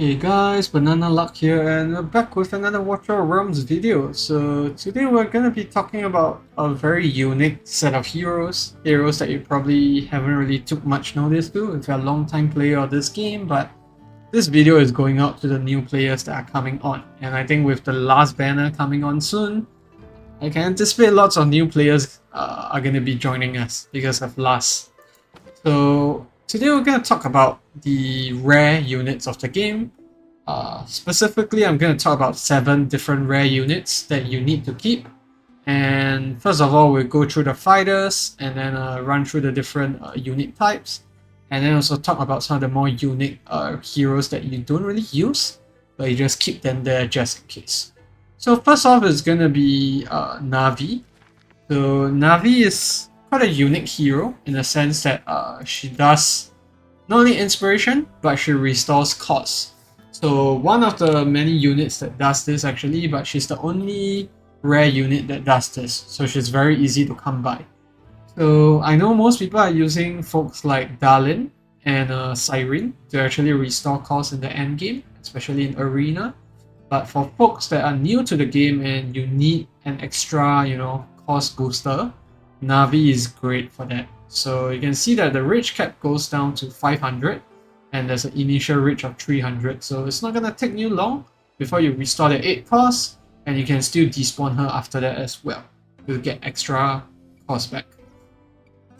Hey guys, Banana Luck here, and we're back with another Watcher of Realms video. So today we're gonna be talking about a very unique set of heroes that you probably haven't really took much notice to if you're a long time player of this game, but this video is going out to the new players that are coming on. And I think with the last banner coming on soon, I can anticipate lots of new players are gonna be joining us because of last. So today we're going to talk about the rare units of the game. Specifically, I'm going to talk about 7 different rare units that you need to keep. And first of all, we'll go through the fighters and then run through the different unit types. And then also talk about some of the more unique heroes that you don't really use, but you just keep them there just in case. So first off is going to be Narvi. So Narvi is quite a unique hero in the sense that she does not only inspiration, but she restores cost. So one of the many units that does this actually, but she's the only rare unit that does this. So she's very easy to come by. So I know most people are using folks like Darlin and Siren to actually restore cost in the end game, especially in Arena. But for folks that are new to the game and you need an extra, cost booster, Narvi is great for that. So you can see that the rage cap goes down to 500 and there's an initial rage of 300. So it's not going to take you long before you restore the 8 cost, and you can still despawn her after that as well to get extra cost back.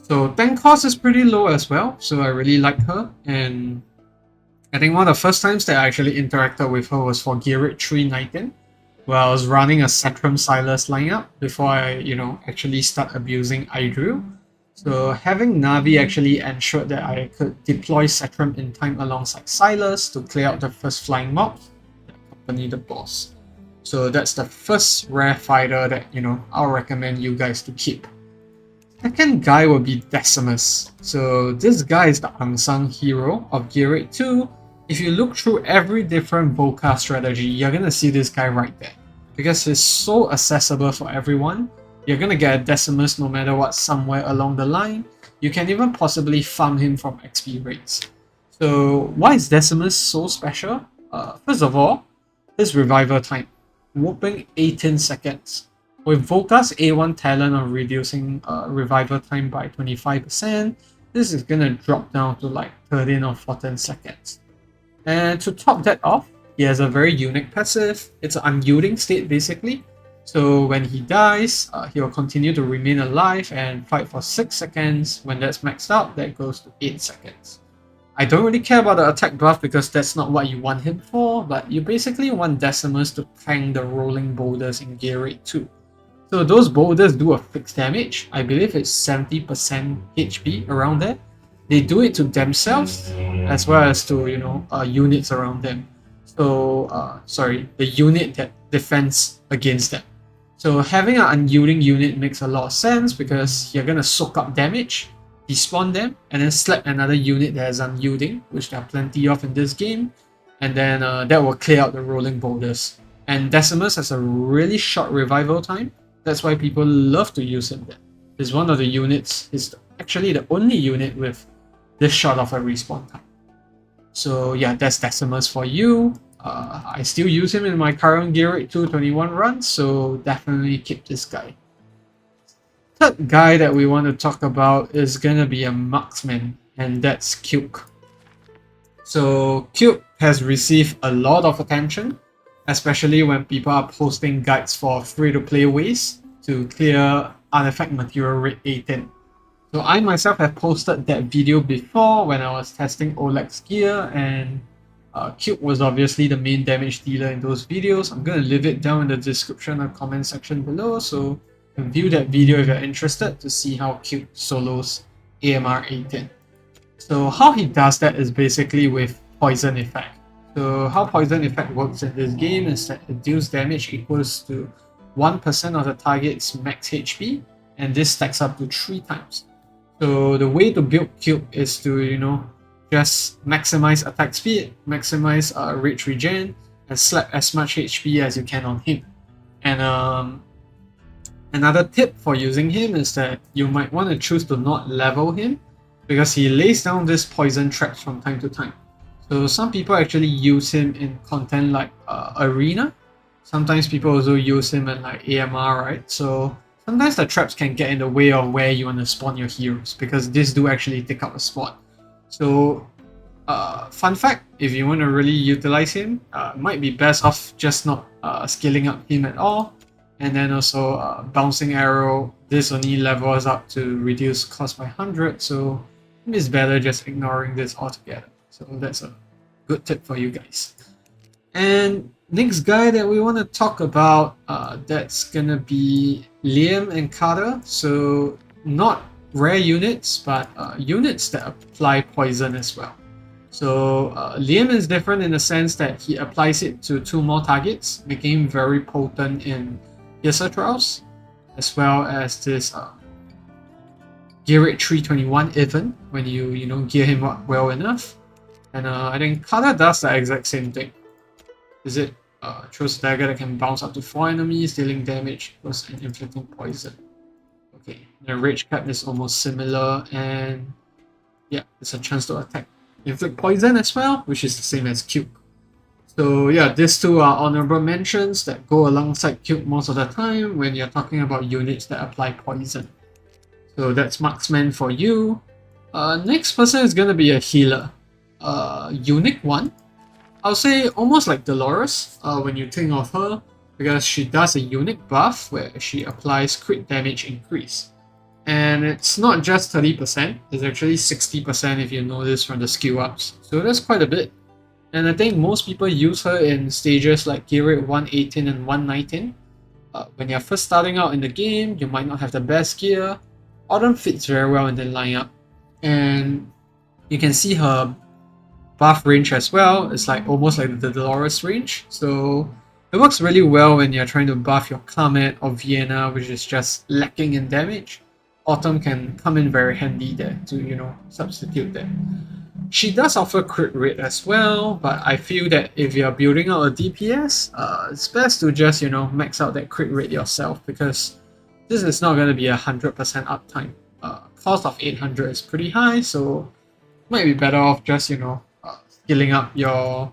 So 10 cost is pretty low as well, so I really like her. And I think one of the first times that I actually interacted with her was for Gearit 319. Where I was running a Setrum Silas lineup before I, actually start abusing Idril. So having Narvi actually ensured that I could deploy Setrum in time alongside Silas to clear out the first flying mobs that accompany the boss. So that's the first rare fighter that, I'll recommend you guys to keep. Second guy will be Decimus. So this guy is the unsung hero of Gearit 2. If you look through every different Volca strategy, you're gonna see this guy right there. Because he's so accessible for everyone, you're gonna get a Decimus no matter what somewhere along the line. You can even possibly farm him from XP rates. So why is Decimus so special? First of all, his revival time. Whopping 18 seconds. With Volca's A1 talent of reducing revival time by 25%, this is gonna drop down to like 13 or 14 seconds. And to top that off, he has a very unique passive. It's an unyielding state basically. So when he dies, he will continue to remain alive and fight for 6 seconds. When that's maxed out, that goes to 8 seconds. I don't really care about the attack buff because that's not what you want him for, but you basically want Decimus to tank the rolling boulders in Gear Rate 2. So those boulders do a fixed damage. I believe it's 70% HP around there. They do it to themselves as well as to units around them. So the unit that defends against them. So having an unyielding unit makes a lot of sense because you're gonna soak up damage, despawn them, and then slap another unit that is unyielding, which there are plenty of in this game, and then that will clear out the rolling boulders. And Decimus has a really short revival time. That's why people love to use him there. He's one of the units. He's actually the only unit with this short of a respawn time. So yeah, that's Decimus for you. I still use him in my current Gear Rate 221 run, so definitely keep this guy. Third guy that we want to talk about is gonna be a marksman, and that's Cuke. So Cuke has received a lot of attention, especially when people are posting guides for free-to-play ways to clear artifact material rate 18. So I myself have posted that video before when I was testing Oleg's gear, and Cuke was obviously the main damage dealer in those videos. I'm going to leave it down in the description or comment section below, so you can view that video if you're interested to see how Cuke solos AMR 18. So how he does that is basically with poison effect. So how poison effect works in this game is that it deals damage equals to 1% of the target's max HP, and this stacks up to 3 times. So the way to build Cuke is to, just maximize attack speed, maximize rage regen, and slap as much HP as you can on him. And another tip for using him is that you might want to choose to not level him because he lays down this poison traps from time to time. So some people actually use him in content like Arena. Sometimes people also use him in like AMR, right? So sometimes the traps can get in the way of where you want to spawn your heroes because these do actually take up a spot. So fun fact, if you want to really utilize him, might be best off just not scaling up him at all. And then also bouncing arrow, this only levels up to reduce cost by 100, so it's better just ignoring this altogether. So that's a good tip for you guys. And next guy that we want to talk about, that's gonna be Liam and Carter. So not rare units, but units that apply poison as well. So Liam is different in the sense that he applies it to 2 more targets, making him very potent in Piercer Trials, as well as this gear rate 321 even when you gear him up well enough. And I think Carter does the exact same thing. Is it throws a dagger that can bounce up to 4 enemies, dealing damage and inflicting poison. Okay, the rage cap is almost similar, and yeah, it's a chance to attack. Inflict poison as well, which is the same as Cuke. So yeah, these two are honorable mentions that go alongside Cuke most of the time when you're talking about units that apply poison. So that's marksman for you. Next person is gonna be a healer. Unique one. I'll say almost like Dolores when you think of her, because she does a unique buff where she applies crit damage increase. And it's not just 30%, it's actually 60% if you notice from the skill ups. So that's quite a bit. And I think most people use her in stages like gear rate 118 and 119. When you're first starting out in the game, you might not have the best gear. Autumn fits very well in the lineup. And you can see her buff range as well. It's like almost like the Dolores range. So it works really well when you're trying to buff your Comet or Vienna, which is just lacking in damage. Autumn can come in very handy there to, substitute that. She does offer crit rate as well, but I feel that if you're building out a DPS, it's best to just, max out that crit rate yourself, because this is not going to be 100% uptime. Cost of 800 is pretty high, so might be better off just, building up your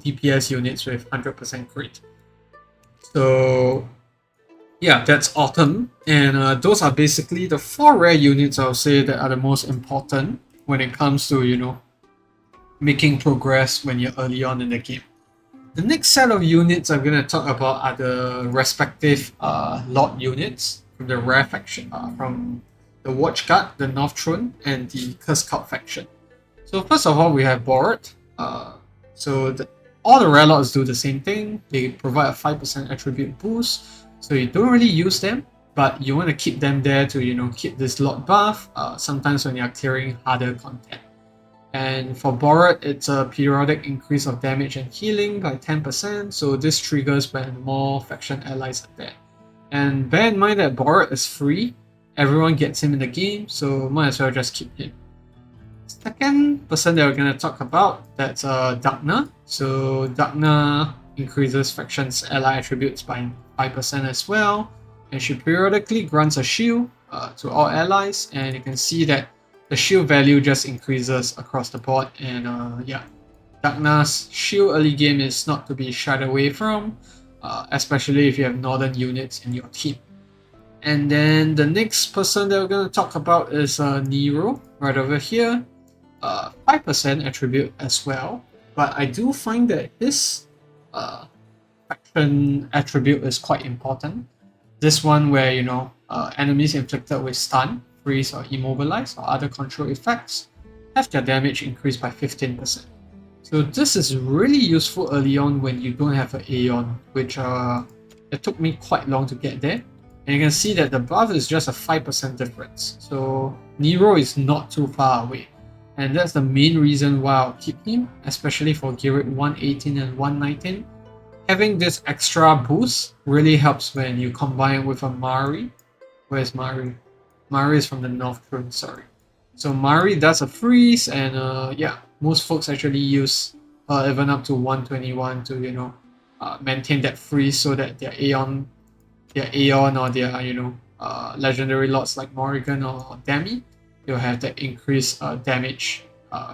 DPS units with 100% crit. So yeah, that's Autumn, and those are basically the 4 rare units I'll say that are the most important when it comes to making progress when you're early on in the game. The next set of units I'm going to talk about are the respective Lord units from the rare faction, from the Watchguard, the North Throne, and the Curse Cult faction. So first of all, we have Borut. All the rare lords do the same thing. They provide a 5% attribute boost. So you don't really use them, but you want to keep them there to keep this Lord buff. Sometimes when you're clearing harder content. And for Borut, it's a periodic increase of damage and healing by 10%. So this triggers when more faction allies are there. And bear in mind that Borut is free. Everyone gets him in the game, so might as well just keep him. Second person that we're going to talk about, that's Dagna. So Dagna increases faction's ally attributes by 5% as well, and she periodically grants a shield to all allies, and you can see that the shield value just increases across the board. And Dagna's shield early game is not to be shied away from, especially if you have northern units in your team. And then the next person that we're going to talk about is Niro, right over here. 5% attribute as well, but I do find that his faction attribute is quite important. This one where enemies inflicted with stun, freeze, or immobilize, or other control effects have their damage increased by 15%. So this is really useful early on when you don't have an Aeon, which it took me quite long to get there. And you can see that the buff is just a 5% difference. So Niro is not too far away. And that's the main reason why I'll keep him, especially for gear rate 118 and 119. Having this extra boost really helps when you combine it with a Mari. Where's Mari? Mari is from the North Throne, sorry. So Mari does a freeze, and most folks actually use even up to 121 to maintain that freeze so that their Aeon or their legendary lords like Morrigan or Demi, you'll have that increased damage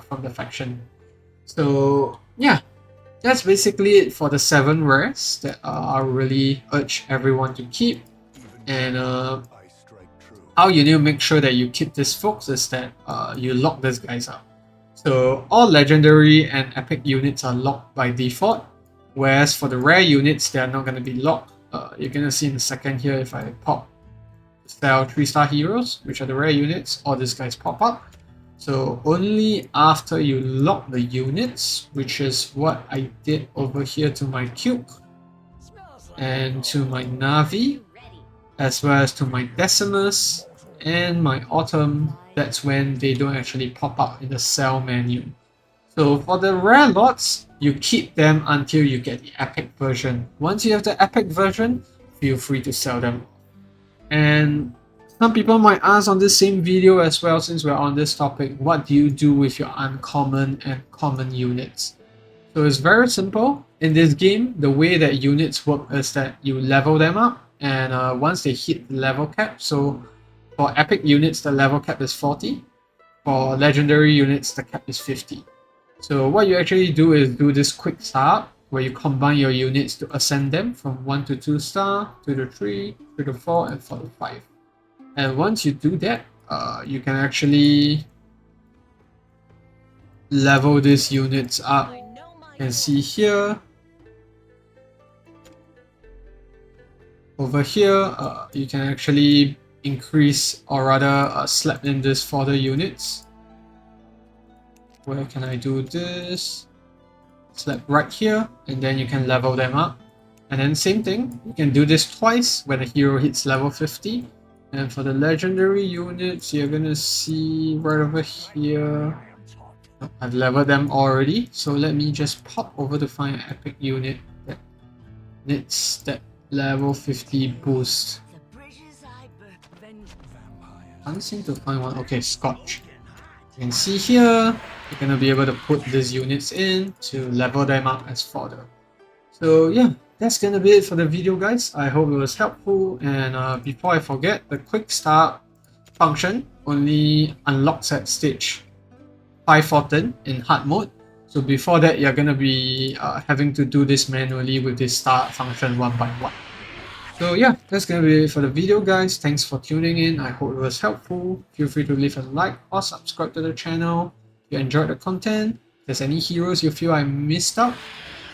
from the faction. So yeah, that's basically it for the 7 rares that I really urge everyone to keep. And how you need to make sure that you keep this, folks, is that you lock these guys up. So all legendary and epic units are locked by default, whereas for the rare units, they are not going to be locked. You're going to see in a second here if I pop sell 3-star heroes, which are the rare units, all these guys pop up. So only after you lock the units, which is what I did over here to my Cuke and to my Narvi, as well as to my Decimus and my Autumn, that's when they don't actually pop up in the sell menu. So for the rare lots, you keep them until you get the epic version. Once you have the epic version, feel free to sell them. And some people might ask on this same video as well, since we're on this topic, what do you do with your uncommon and common units? So it's very simple. In this game, the way that units work is that you level them up, and once they hit the level cap, so for epic units, the level cap is 40. For legendary units, the cap is 50. So what you actually do is do this quick start, where you combine your units to ascend them from 1 to 2 star, to the 3, to the 4, and for the 5. And once you do that, you can actually level these units up. You can see here, over here, you can actually increase, or rather slap in this fodder units. Where can I do this? Slap right here, and then you can level them up. And then same thing, you can do this twice when a hero hits level 50. And for the legendary units, you're gonna see right over here, I've leveled them already. So let me just pop over to find an epic unit that needs that level 50 boost. I can't seem to find one. Okay, Scotch. You can see here, you're gonna be able to put these units in to level them up as fodder. So yeah, that's gonna be it for the video, guys. I hope it was helpful, and before I forget, the quick start function only unlocks at stage 514 in hard mode. So before that, you're gonna be having to do this manually with this start function one by one. So yeah, that's gonna be it for the video, guys. Thanks for tuning in. I hope it was helpful. Feel free to leave a like or subscribe to the channel if you enjoyed the content. If there's any heroes you feel I missed out,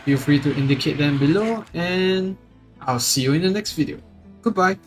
feel free to indicate them below, and I'll see you in the next video. Goodbye.